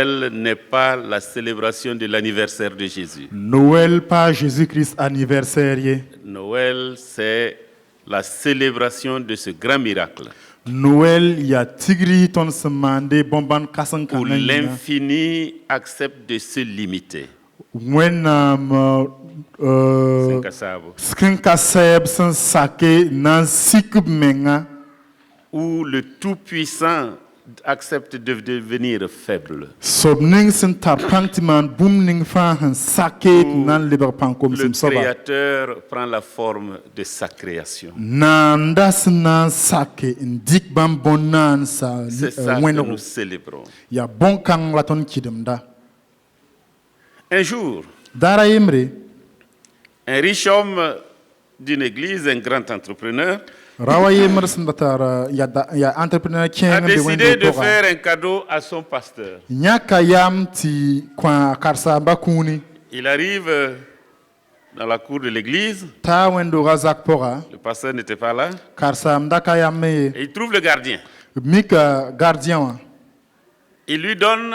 Noël n'est pas la célébration de l'anniversaire de Jésus. Noël pas Jésus-Christ anniversaire ye. Noël, c'est la célébration de ce grand miracle Noël ya tigri ton semande bomban kasan où kananga. l'infini accepte de se limiter. When C'est Kassabo. skinka seb san sake nan sikub menga. Où le Tout-Puissant accepte de devenir faible. Sobning sin tarpantiman boomning fa han sake nan liber pankom Le sim soba. Créateur prend la forme de sa création. Nandas nan sake indik bam bonan sa C'est ça que weno. nous célébrons. Ya bon kang laton kidemda. Un jour, Dara imre un riche homme d'une église, un grand entrepreneur, rawa yemr sindatara ya entrepreneur a king de décidé wendo de tora. faire un cadeau à son pasteur. Nyaka yam ti kwa karsa bakuni Il arrive dans la cour de l'église, ta wendo razak pora le pasteur n'était pas là, karsa mdaka yam me et il trouve le gardien. mika gardien wa. Il lui donne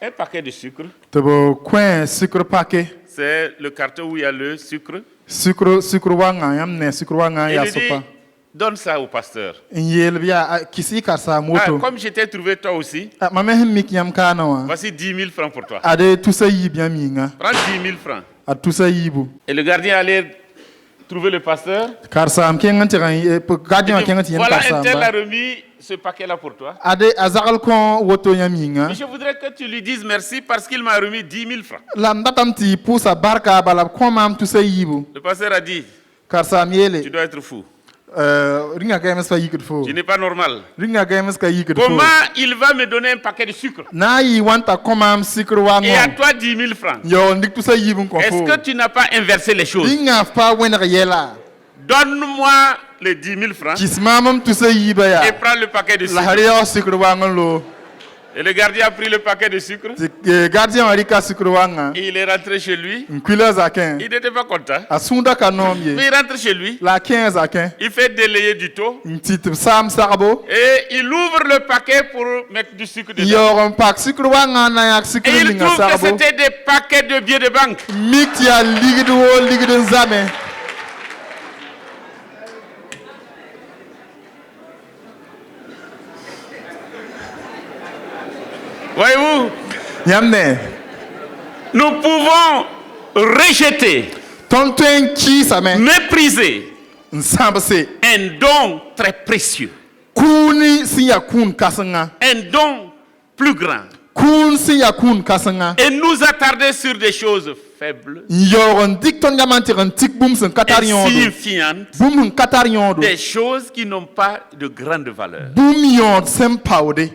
un paquet de sucre. Tebo coin sucre paquet C'est le carton où il y a le sucre. sucre wanga yam ne sucre wanga Et ya il lui dit, sopa. donne ça au pasteur. Yel biya kisi karsa Ah, moto. comme je t'ai trouvé toi aussi, Mame mik yam kana wa. voici 10 000 francs pour toi. Ade tusa yib yam yinga. Prends 10 000 francs. A tusa yibu. Et le gardien allait trouver le pasteur. Karsa am kengan tiran gardien Il dit, kengan tiran voilà, karsa. un tel ba. a remis ce paquet-là pour toi. Ade azakal kon woto yam yinga. Mais je voudrais que tu lui dises merci parce qu'il m'a remis 10 000 francs. Lam datam ti pusa barka bala komam tusa yibu. Le pasteur a dit, Karsa tu miele. dois être fou. Ringa games fa yikut fo. Tu n'es pas normal. Ringa games ka yikut fo. Comment il va me donner un paquet de sucre Na yi wanta komam sikr et à wango. toi 10 000 francs? Yo ndik tusa yibu ko Est-ce fo. que tu n'as pas inversé les choses? Ringa fa wenra yela. Donne-moi les 10 000 francs Kismamam tusa yiba et ya. prends le paquet de La sucre. hariya sikr wango lo. Et le gardien a pris le paquet de sucre Gardien arika sikr wanga. et il est rentré chez lui. Nkwila zaken. Il n'était pas content. Asunda kanom ye. Mais il rentre chez lui, La 15 zaken. il fait délayer du taux Ntit sam sarabo. et il ouvre le paquet pour mettre du sucre dedans. Yoron pak sikr wanga na yak sikr Et il linga trouve que sarabo. c'était des paquets de billets de banque. Mik ya ligdo zame. Voyez-vous, Yamne. nous pouvons rejeter, Tonten ki same. mépriser Nsambse. un don très précieux, Kuni si ya kun kasanga. un don plus grand, Kun si ya kun kasanga. et nous attarder sur des choses faibles, Yoron dik ton yamantiran tik boom sen katarion. insignifiantes, Boom katarion. des choses qui n'ont pas de grande valeur. Boom yon sem paude.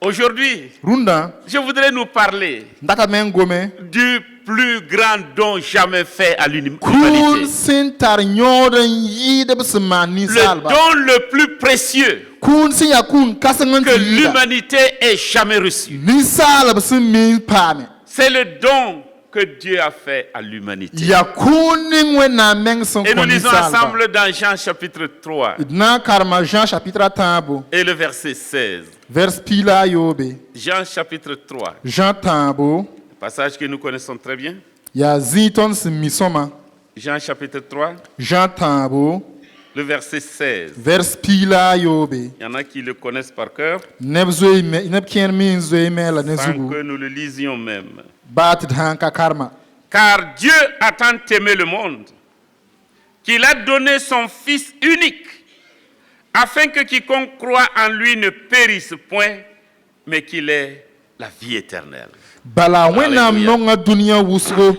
Aujourd'hui, Runda. je voudrais nous parler Ndaka mengome. du plus grand don jamais fait à Kun l'humanité. sin tar nyoden yi de besmani Le salba. don le plus précieux Kun si ya kun kasangan que ti yida. l'humanité ait jamais reçu. Ni salba sin min pame. C'est le don que Dieu a fait à l'humanité. Ya kuning we na meng son Et nous koni lisons salba. ensemble dans Jean chapitre 3 Na karma Jean chapitre tambo. et le verset 16. Vers pila yobe. Jean chapitre 3, Jean tambo. passage que nous connaissons très bien. Ya ziton si misoma. Jean chapitre 3, Jean tambo. le verset 16. Vers pila yobe. Il y en a qui le connaissent par cœur, Nebzoe me neb kien min zoe me la sans nezugu. que nous le lisions même. Batit hanka karma. Car Dieu a tant aimé le monde qu'il a donné son Fils unique, afin que quiconque croit en lui ne périsse point, mais qu'il ait la vie éternelle. Bala wenam Alléluia. nonga dunia wusgo.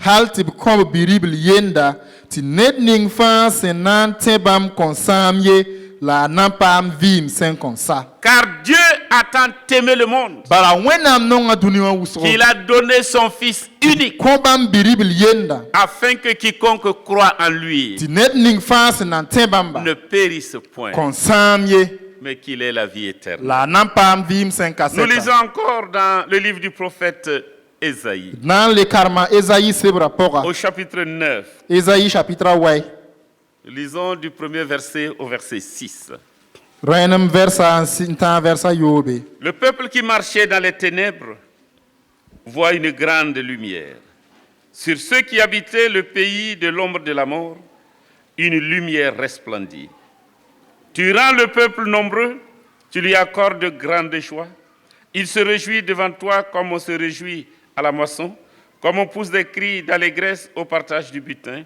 Halti bkom biribli yenda. Ti net ning fan senan tebam konsamye. La nampam vim sen konsa. Car Dieu a tant aimé le monde Bala wenam nonga dunia wusgo. qu'il a donné son Fils unique, Kombam biribli yenda. afin que quiconque croit en lui Ti net ning fan senan tebamba. ne périsse point, Konsamye. mais qu'il ait la vie éternelle. La nampam vim sen Nous kaseta. lisons encore dans le livre du prophète Ésaïe, Nan le karma Esaïe sebra pora. au chapitre 9. Esaïe chapitre way. Lisons du premier verset au verset 6. Reinam versa sinta versa yobe. Le peuple qui marchait dans les ténèbres voit une grande lumière. Sur ceux qui habitaient le pays de l'ombre de la mort, une lumière resplendit. Tu rends le peuple nombreux, tu lui accordes de grandes joies. Il se réjouit devant toi comme on se réjouit à la moisson, comme on pousse des cris d'allégresse au partage du butin.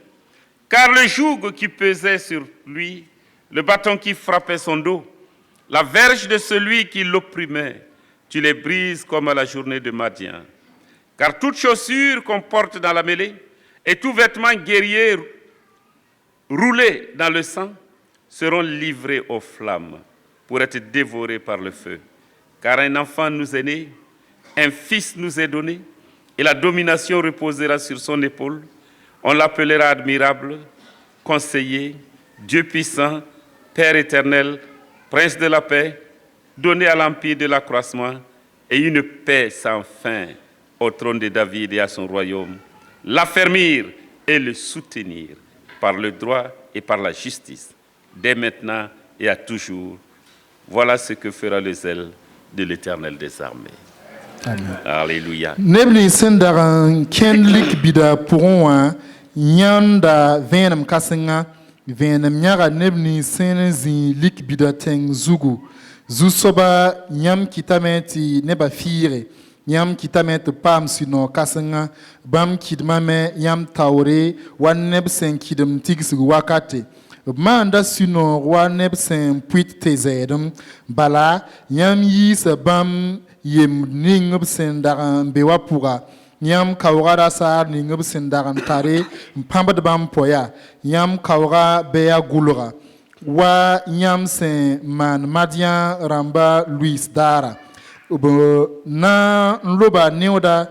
Car le joug qui pesait sur lui, le bâton qui frappait son dos, la verge de celui qui l'opprimait, tu les brises comme à la journée de Madian. Car toute chaussure qu'on porte dans la mêlée et tout vêtement guerrier roulé dans le sang seront livrés aux flammes pour être dévorés par le feu. Car un enfant nous est né, un fils nous est donné, et la domination reposera sur son épaule. On l'appellera admirable, conseiller, Dieu puissant, Père éternel, Prince de la paix, donné à l'empire de l'accroissement, et une paix sans fin au trône de David et à son royaume, l'affermir et le soutenir par le droit et par la justice, dès maintenant et à toujours. Voilà ce que fera le zèle de l'Éternel des armées. Amen. Alléluia. Nebli sendaran kenlik bida pourwa nyanda venam kasenga venam nyaga nebni senzi lik bida teng zugu zusoba nyam kitameti neba fire nyam kitameti pam sino kasenga bam kidmame nyam taure wan neb sen kidem tigsu wakate manda sino wan neb sen puit tezedem bala nyam yisa bam yem ningb sendaran bewa pura yam kawra sar ningb sendaran tare mpambad bam poya yam kawra beya gulra wa yam sen man madian ramba Luis dara na loba neoda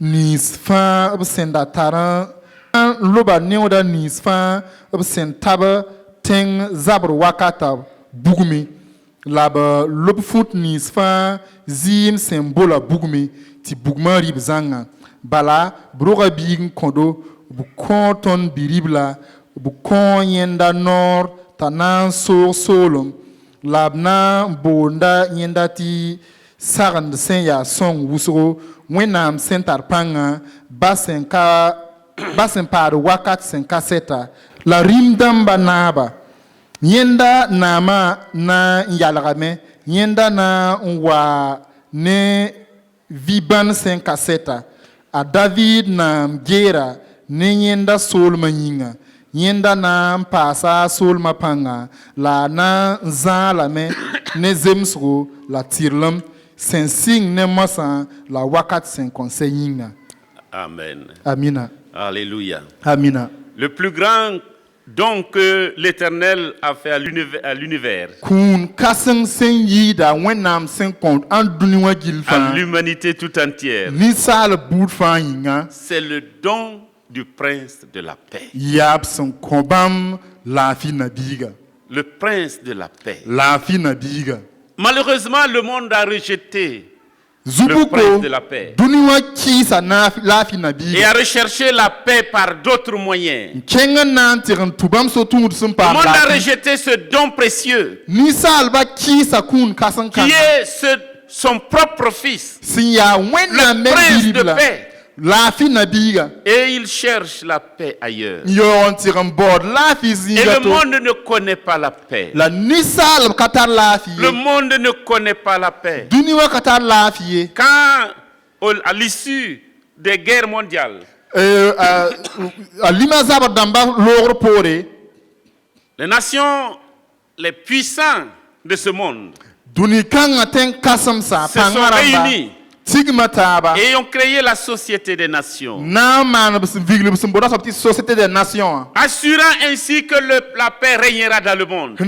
nisfa senda taran loba neoda nisfa sentaba teng zabr wakata bugmi laba lob fut nisfa zim sembola bugmi ti bugma rib zanga bala broga big kondo bu konton biribla bu kon yenda nor tanan so solom labna bonda yenda ti sagand sen ya song wusro wenam sentar panga basen par wakat sen kaseta la rimdamba naba yenda nama na yalagame yenda na wa ne viban sen kaseta a David na gera ne yenda solma yinga yenda na pasa solma panga la na zalame ne zemsro la tirlam sen sing ne masa la wakat sen conseil yinga. Amen. Amina. Alléluia. Amina. Le plus grand don que l'Éternel a fait à l'univers, à l'humanité tout entière, c'est le don du prince de la paix. Le prince de la paix. Malheureusement, le monde a rejeté le prince de la paix et a recherché la paix par d'autres moyens. Le monde a rejeté ce don précieux qui est son propre fils, le prince de paix. Et il cherche la paix ailleurs. Et le monde ne connaît pas la paix. Le monde ne connaît pas la paix. Quand, à l'issue des guerres mondiales, les nations les puissants de ce monde se sont réunis et ont créé la Société des Nations, assurant ainsi que la paix régnera dans le monde.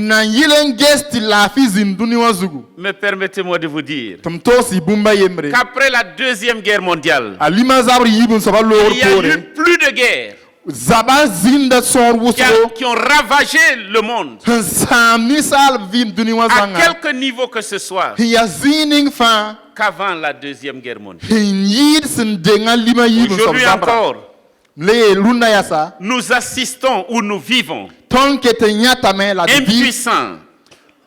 Mais permettez-moi de vous dire qu'après la Deuxième Guerre mondiale, il n'y a eu plus de guerres qui ont ravagé le monde à quelque niveau que ce soit qu'avant la Deuxième Guerre mondiale. Aujourd'hui encore, nous assistons ou nous vivons impuissants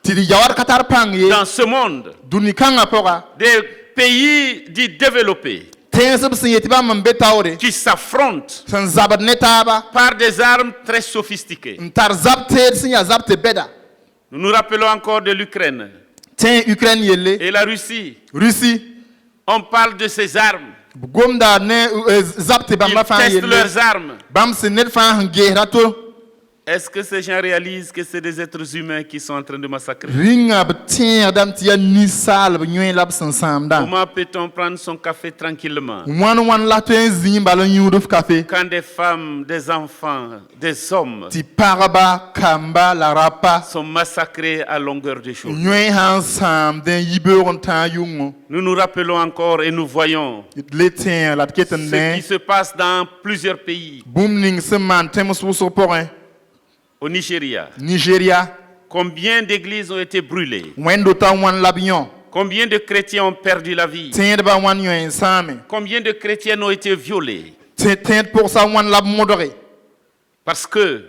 tidi yawar katar pang ye dans ce monde, duni kanga pora des pays dits développés tensib sin yetiba mambe tawre qui s'affrontent san zabat netaba par des armes très sophistiquées. ntar zabte sin ya zabte beda Nous nous rappelons encore de l'Ukraine ten Ukraine yelle et la Russie. Russie On parle de ces armes. gomda ne zabte Ils bamba fan testent yelle leurs armes. bam sin net fan hange rato Est-ce que ces gens réalisent que c'est des êtres humains qui sont en train de massacrer? ringa btin dam tia ni sal nyoy lab san samda Comment peut-on prendre son café tranquillement wan la ten zimba lo nyuduf café quand des femmes, des enfants, des hommes ti paraba kamba la rapa sont massacrés à longueur de journée? nyoy han sam den yiberon tan yungo Nous nous rappelons encore et nous voyons le ten la keten ce qui ne se passe dans plusieurs pays. boomning seman temos wuso porin Au Nigeria, Nigeria combien d'églises ont été brûlées? wendo ta wan labion Combien de chrétiens ont perdu la vie? ten ba wan yoy same Combien de chrétiens ont été violés? ten pour ça wan lab modoré Parce que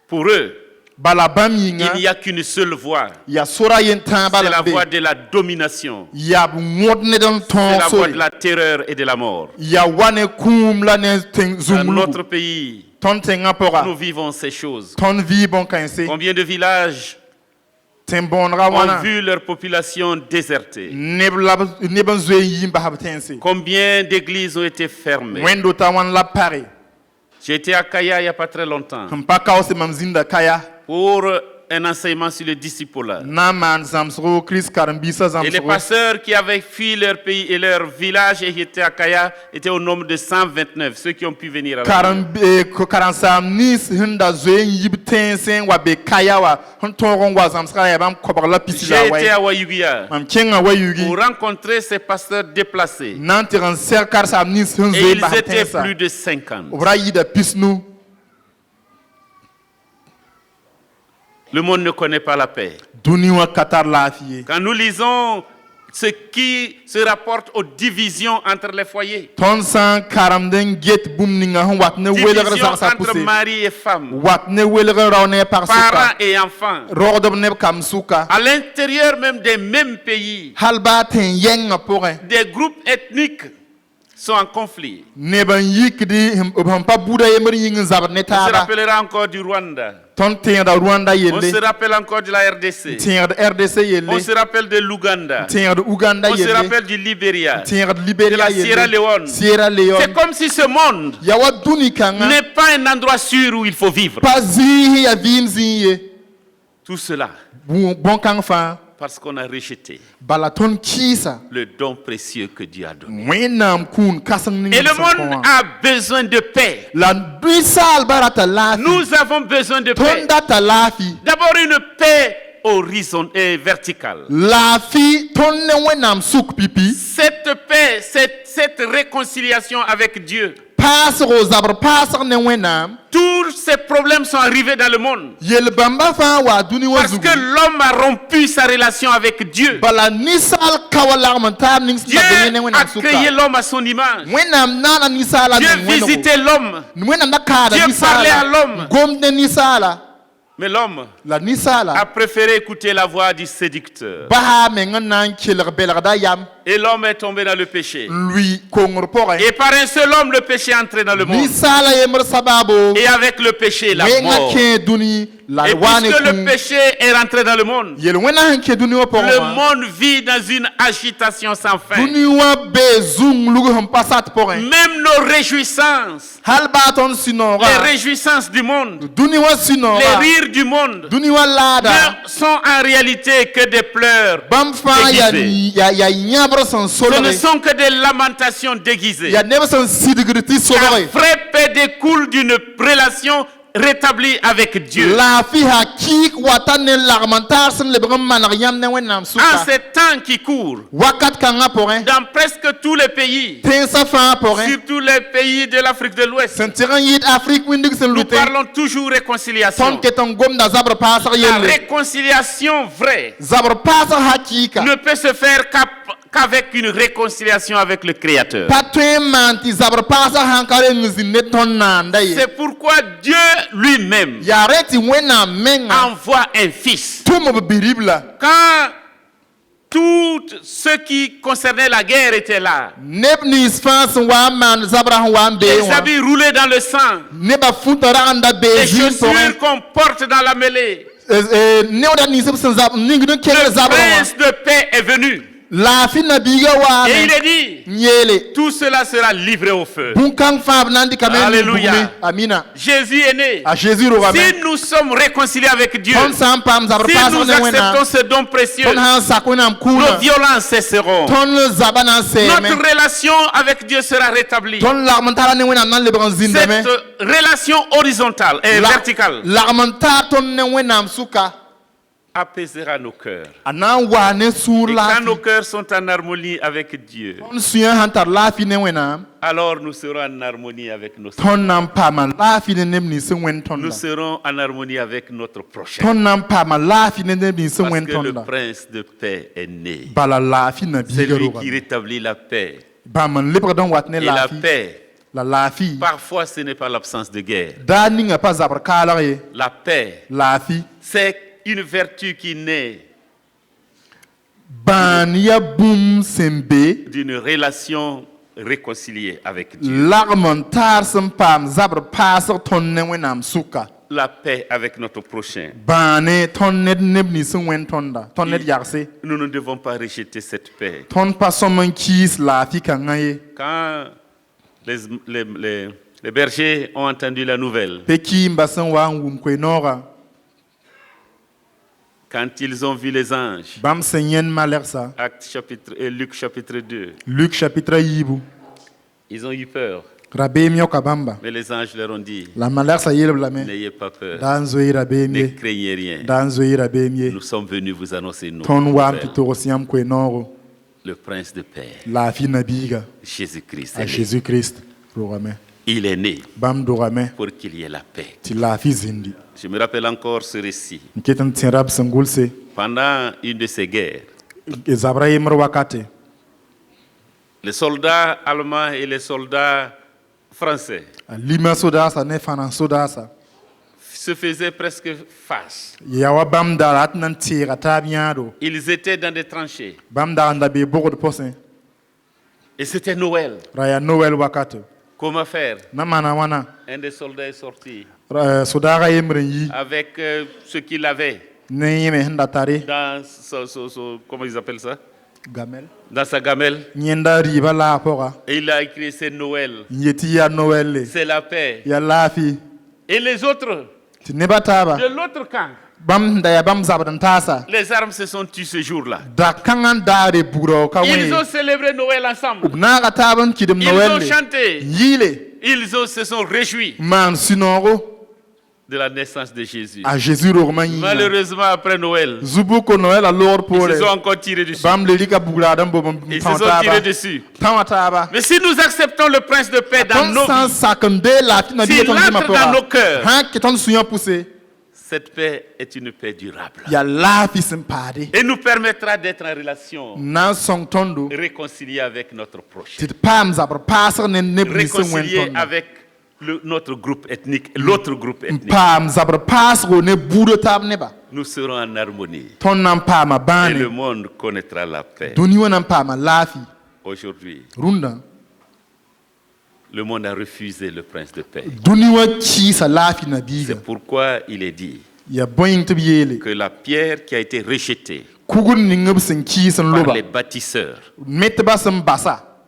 pour eux, bala bam il yinga n'y a qu'une seule voie. ya sura yen tan C'est bala la be voie de la domination. ya modne don C'est ton la so voie de la terreur et de la mort. ya wane kum la ne ten Dans zumlu notre pays, ton ten apora nous vivons ces choses. ton vie bon kanse Combien de villages ten bon ont rawana vu leur population désertée? ne ban zoe yimba habtense Combien d'églises ont été fermées? wendo ta wan la pare J'ai été à Kaya il n'y a pas très longtemps mpaka ose mamzinda kaya pour un enseignement sur le discipulat. na man zamsro Chris karambisa Et les zamsro pasteurs qui avaient fui leur pays et leur village et qui étaient à Kaya étaient au nombre de 129, ceux qui ont pu venir à la karansam nis hinda zoe yibtense wa be kaya wa hontoron wa zamsra ya bam kobar la pisila J'ai été wa à Wayugia mam kenga wayugi pour rencontrer ces pasteurs déplacés. nantiran serkar sam nis hin Et zoe ils étaient bahtensa plus de 50. obra yida pisnu Le monde ne connaît pas la paix. duniwa katar lafiye Quand nous lisons ce qui se rapporte aux divisions entre les foyers, ton san karamden get bumninga hon watne welere divisions sa entre pousse mari et femme, watne welere rawne par parents suka et enfants, rodob ne kam suka à l'intérieur même des mêmes pays, halba ten yenga porin des groupes ethniques sont en conflit. ne ban yikdi hum pa buda yemer yingin zabar ne On se taba rappellera encore du Rwanda. ton ten da Rwanda On se yelle rappelle encore de la RDC. ten da RDC On yelle se rappelle de l'Ouganda. ten da Uganda On se yelle rappelle du Libéria. ten da de Liberia la yelle Sierra Leone. Sierra Leone C'est comme si ce monde yawa duni kanga n'est pas un endroit sûr où il faut vivre. pazi ya vimzi Tout cela bon kang fa parce qu'on a rejeté balaton kisa le don précieux que Dieu a donné. wenam kun kasang ning Et le monde a besoin de paix. la duisal barata lafi Nous avons besoin de paix. tonda ta lafi D'abord une paix horizontale et verticale. lafi tonne wenam suk pipi Cette paix, cette réconciliation avec Dieu. pasro zabar pasar ne wenam Tous ces problèmes sont arrivés dans le monde yel bamba fa wa duni wa parce zugu que l'homme a rompu sa relation avec Dieu. bala nisal kawalar mantar ning Dieu sna ne a wenam créé suka l'homme à son image. wenam nana nisala Dieu ne wenam visitait l'homme, wenam nakada Dieu parlait à nisala l'homme. gomde nisala mais l'homme la nisala a préféré écouter la voix du séducteur. baha mengan nan keler belada yam Et l'homme est tombé dans le péché. lui kongor pore Et par un seul homme, le péché est entré dans le monde. nisala yemer sababo Et avec le péché, la wenga mort. ke duni la Et wane puisque le kun péché est rentré dans le monde, yel wena hanke duni wa pore le monde vit dans une agitation sans fin. duni wa bezung lugu hum pasat pore Même nos réjouissances, halba ton sinora les réjouissances du monde, duni wa les sinora rires du monde, duni wa lada ne sont en réalité que des pleurs bam fa déguisés. ya nyabro son Ce ne solore sont que des lamentations déguisées. ya neba son sidigriti La solore vraie paix découle d'une relation rétablie avec Dieu. la fi hakik watane larmantar sen lebram manar yam ne wenam En suka ces temps qui courent, wakat kanga pore dans presque tous les pays, ten sa fa pore surtout les pays de l'Afrique de l'Ouest, sentiran yit Afrique windig sen nous lute parlons toujours ton réconciliation. keton gomda zabra pasar La yelle réconciliation vraie zabra pasar hakika ne peut se faire qu'avec une réconciliation avec le Créateur. C'est pourquoi Dieu lui-même envoie un fils. Quand tout ce qui concernait la guerre était là, les habits roulés dans le sang, les chaussures qu'on porte dans la mêlée, le prince de paix est venu. Et il est dit, tout cela sera livré au feu. Alléluia. Jésus est né. Si nous sommes réconciliés avec Dieu, si nous acceptons ce don précieux, nos violences cesseront. Notre relation avec Dieu sera rétablie. Cette relation horizontale et verticale apaisera nos cœurs. Et quand nos cœurs sont en harmonie avec Dieu, alors nous serons en harmonie avec nos sœurs. Nous serons en harmonie avec notre prochain. Parce que le prince de paix est né. C'est lui qui rétablit la paix. Et la paix, parfois ce n'est pas l'absence de guerre. La paix, c'est une vertu qui naît d'une relation réconciliée avec Dieu. La paix avec notre prochain. Nous ne devons pas rejeter cette paix. Quand les bergers ont entendu la nouvelle, quand ils ont vu les anges, Luc chapitre 2, ils ont eu peur. Mais les anges leur ont dit, n'ayez pas peur, ne craignez rien. Nous sommes venus vous annoncer le prince de paix, Jésus-Christ. Il est né pour qu'il y ait la paix. Je me rappelle encore ce récit. Pendant une de ces guerres, les soldats allemands et les soldats français se faisaient presque face. Ils étaient dans des tranchées. Et c'était Noël. Comment faire? Un des soldats est sorti avec ce qu'il avait dans comment ils appellent ça? Dans sa gamelle. Et il a écrit, c'est Noël. C'est la paix. Et les autres, de l'autre camp, les armes se sont tues ce jour-là. Ils ont célébré Noël ensemble. Ils ont chanté. Ils se sont réjouis de la naissance de Jésus. Malheureusement, après Noël, ils se sont encore tirés dessus. Ils se sont tirés dessus. Mais si nous acceptons le prince de paix dans nos vies, s'il entre dans nos cœurs, cette paix est une paix durable. Et nous permettra d'être en relation réconciliée avec notre prochain. Réconciliée avec notre groupe ethnique, l'autre groupe ethnique. Nous serons en harmonie. Et le monde connaîtra la paix. Aujourd'hui, le monde a refusé le prince de paix. C'est pourquoi il est dit que la pierre qui a été rejetée par les bâtisseurs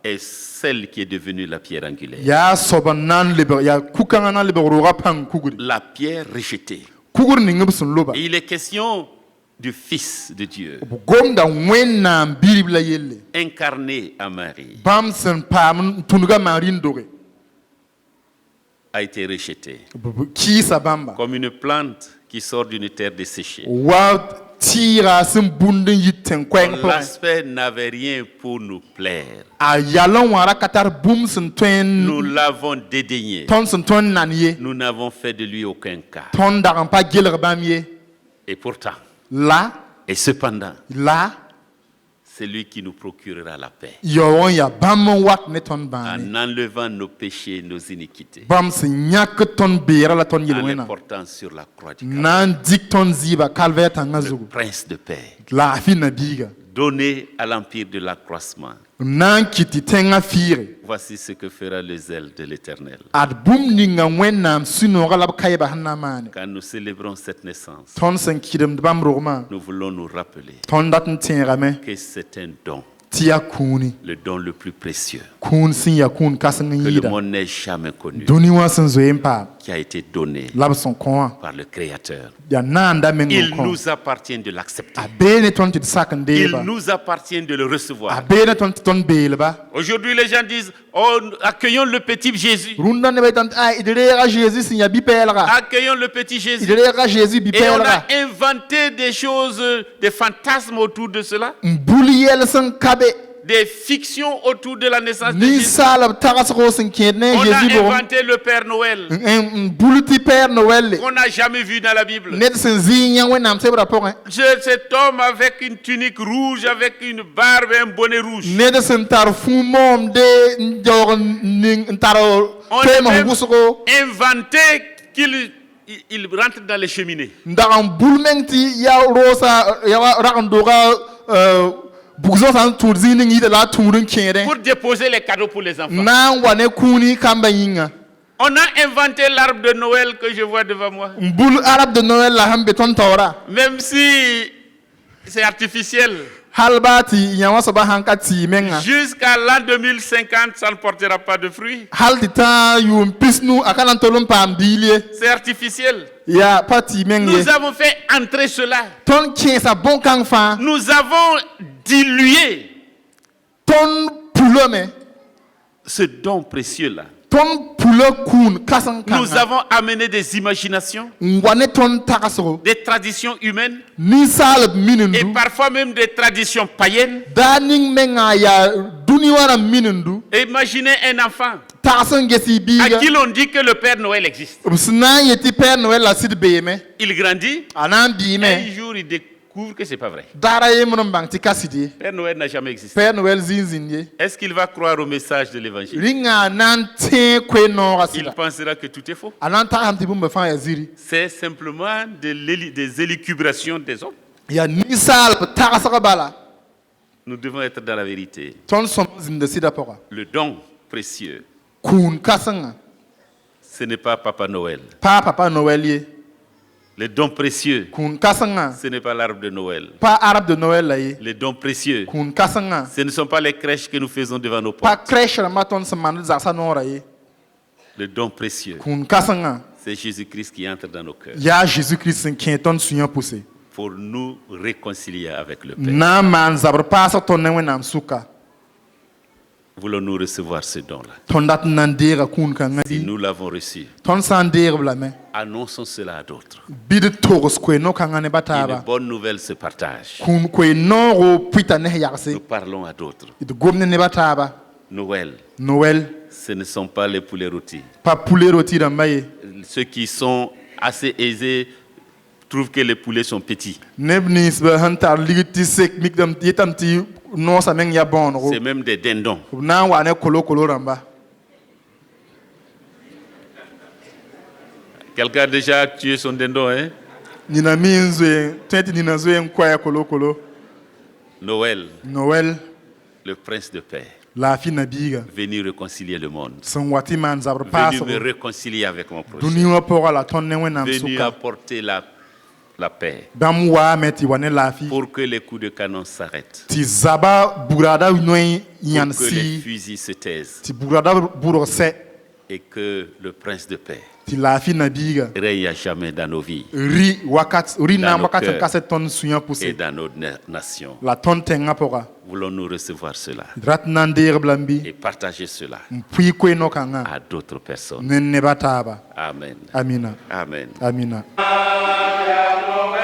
est celle qui est devenue la pierre angulaire. La pierre rejetée. Et il est question du Fils de Dieu, incarné à Marie, a été rejeté comme une plante qui sort d'une terre desséchée. L'aspect n'avait rien pour nous plaire. Nous l'avons dédaigné. Nous n'avons fait de lui aucun cas. Et pourtant, et cependant, c'est lui qui nous procurera la paix. Yo ya bam wat ne ton bani. En enlevant nos péchés, nos iniquités. Bam se nyak ton bera la ton En les yelwena. portant sur la croix du Calvaire. Nan dik ton ziba calvaire Le tangazugu. prince de paix. La fi na biga. Donné à l'empire de l'accroissement. Nan kiti tenga fire. Voici ce que fera le zèle de l'Éternel. Ad bum ninga wenam sino galab kayba hanamane. Quand nous célébrons cette naissance, Ton sen kidem bam rogma. nous voulons nous rappeler Ton datin tenrame. que c'est un don, Tia kuni. le don le plus précieux Kun sin ya kun kasan que le yida. monde n'ait jamais connu, Doni wa sen zoempa. qui a été donné Lab son kon. par le Créateur. Ya nanda men Il kon. nous appartient de l'accepter. Abene ton tit sakan Il deba. nous appartient de le recevoir. Abene ton belba. Aujourd'hui, les gens disent, oh, accueillons le petit Jésus. Runda ne betant ay idrera Jesus sin ya bipelra. Accueillons le petit Jésus. Idrera Jesus Et on bipelra. a inventé des choses, des fantasmes autour de cela, Mbuliel sen kabe. des fictions autour de la naissance de Ni Jésus. salab tagasro sen kene On Jesus a bo. inventé le Père Noël, Mbuluti Père Noël. qu'on n'a jamais vu dans la Bible. Net sen zinya wenam sebra pon. Cet homme avec une tunique rouge, avec une barbe et un bonnet rouge. Net sen tar fumom de njor ning taro On a tema même ngusgo. inventé qu'il rentre dans les cheminées. Ndaram bulmenti ya rosa ya rakandoga bugzo san turzini ngi de la turun kere. Pour déposer les cadeaux pour les enfants. Na wane kuni kamba yinga. On a inventé l'arbre de Noël que je vois devant moi. Mbul arab de Noël la hambe ton tora. Même si c'est artificiel. Halbati yawa soba hankati menga. Jusqu'à l'an 2050, ça ne portera pas de fruits. Haltita yum pisnu akalan tolum pam bilie. C'est artificiel. Ya pati menge. Nous avons fait entrer cela. Ton kien sa bon kang fa. Nous avons dilué Ton pulome. ce don précieux-là. Ton pulo kun kasan kanga. Nous avons amené des imaginations, Ngwane ton takasro. des traditions humaines Ni salab et minundu. parfois même des traditions païennes. Daning menga ya duniwara minundu. Imaginez un enfant Tasan gesi à biga. qui l'on dit que le Père Noël existe. Sna yeti Père Noël la sid beme. Il grandit, Anan un bime. jour il découvre que c'est pas vrai. Dara ye mon bang ti kasidi. Père Noël n'a jamais existé. Père Noël zinzinye. Est-ce qu'il va croire au message de l'évangile? Ringa nan te kwe no Il rasila. pensera que tout est faux. Anan ta hamti bumbe fan ya ziri. C'est simplement des élucubrations des hommes. Ya ni salab takasaka bala. Nous devons être dans la vérité. Ton som zinde sida pora. Le don précieux, Kun kasanga. ce n'est pas Papa Noël. Pa Papa Noël ye. Le don précieux, Kun kasanga. ce n'est pas l'arbre de Noël. Pa Arab de Noël la ye. Les dons précieux, Kun kasanga. ce ne sont pas les crèches que nous faisons devant nos Pa portes. crèche la maton se manu zaksa nora ye. Le don précieux, Kun kasanga. c'est Jésus-Christ qui entre dans nos cœurs Ya Jésus-Christ qui est ton suyan poussé. pour nous réconcilier avec le Père. Na man zabr pasa ton newe nam suka. Voulons-nous recevoir ce don-là? Ton dat nan dera kun ka Si ngadi. nous l'avons reçu, Ton san dera bla me. annonçons cela à d'autres. Bid toros kwe no ka ngane Et une bataba. bonne nouvelle se partage. Kun kwe no ro puita ne yakse. Nous parlons à d'autres. It gomne ne bataba. Noël, Noël. ce ne sont pas les poulets rôtis. Pa poulet rôti da maye. Ceux qui sont assez aisés trouvent que les poulets sont petits. Nebnis be hantar ligiti sek mikdam yetam ti no sa meng ya bon ro. C'est même des dindons. Na wa ne kolo kolo ramba. Quelqu'un a déjà tué son dindon, hein? Nina minzwe, tenti nina zwe nkwaya kolo kolo. Noël, Noël, le prince de paix, la fi na biga. venu réconcilier le monde. Son wati man zabr Venu paso. me réconcilier avec mon prochain. Duni wa pora la ton ne wenam Venu suka. apporter la paix Dam wa meti wane la fi. pour que les coups de canon s'arrêtent. Ti zaba burada noy yan Pour que les si. fusils se taisent. Ti burada buro se. Et que le prince de paix Ti la fi na biga. règne à jamais dans nos vies Ri wakat, ri na nos wakat cœurs. kaset ton suyan et poussé. dans nos nations. La ton tenga pora. Voulons-nous recevoir cela Drat nan der blambi. et partager cela Mpui kwe no kanga. à d'autres personnes? Nenne bataba. Amen. Amina. Amen. Amina. Noël.